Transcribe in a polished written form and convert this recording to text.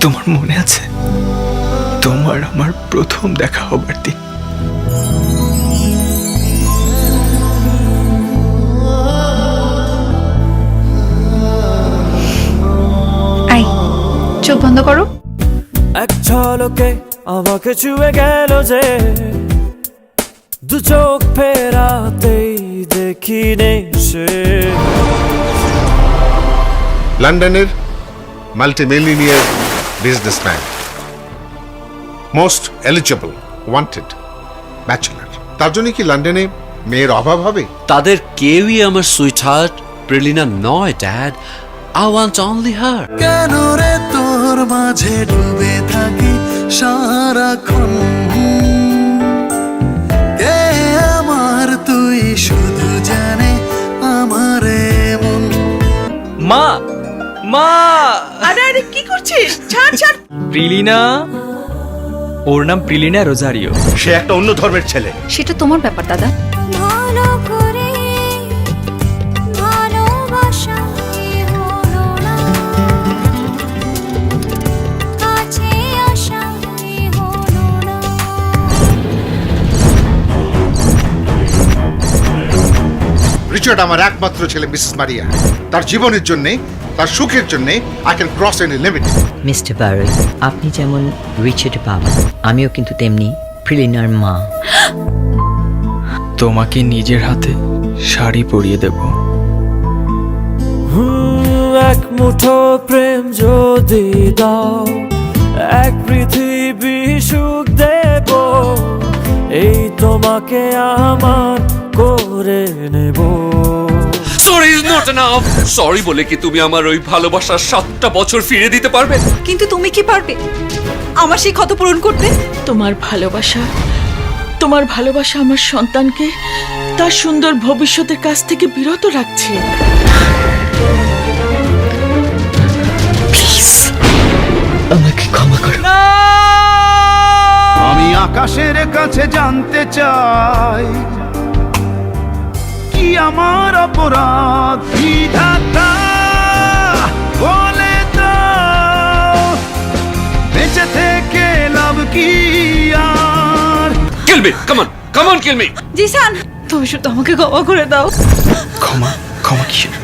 তোমার মনে আছে তোমার আমার প্রথম দেখা হবার দিন? আই চোখ বন্ধ করো। এক ঝলকে আমাকে ছুঁয়ে গেল যে, দু চোখ ফেরাতেই দেখি নেই সে। লন্ডনের multimillionaire businessman, most eligible, wanted bachelor. তার জন্য কি লন্ডনে মেয়ের অভাব হবে? তাদের কেউই আমার সুইট হার্ট প্রেলিনা নয় ড্যাড। আই ওয়ান্ট অনলি হার। কেন রে তোর মাঝে ডুবে থাকি সারাক্ষণ, কে আমার তুই শুধু জানে আমার মন। মা মা, আরে আরে কি করছিস? ছাড় ছাড়। প্রিলিনা, ওর নাম প্রিলিনা রোজারিও। সে একটা অন্য ধর্মের ছেলে। সেটা তোমার ব্যাপার দাদা। ভালো করে ভালোবাসা হলো না, কাছে আসা হলো না। রিচার্ড আমার একমাত্র ছেলে মিসেস মারিয়া। তার জীবনের জন্য, তার সুখের জন্য I can cross any limit. Mister বারোই, আপনি যেমন রিচার্ড বাবা, আমিও কিন্তু তেমনি প্রিলিনার মা। তোমাকে নিজের হাতে শাড়ি পরিয়ে দেব। এক মুঠো প্রেম যদি দাও, এক পৃথিবী সুখ দেব, এই তোমাকে আমার করে নেব। Sorry is not enough. Sorry বলে কি তুমি আমার ওই ভালোবাসার 7টা বছর ফিরে দিতে পারবে? কিন্তু তুমি কি পারবে আমার সেই ক্ষত পূরণ করতে? তোমার ভালোবাসা আমার সন্তানকে তার সুন্দর ভবিষ্যতের কাছ থেকে বিরত রাখছে। আমাকে ক্ষমা করো। আমি আকাশের কাছে জানতে চাই, কি আমার অপরাধ বিধাতা বলে দাও, বেঁচে থেকে লাভ কি আর? Kill me, come on kill me. Zishan, তুমি শুধু আমাকে ক্ষমা করে দাও। ক্ষমা? ক্ষমা কিসের?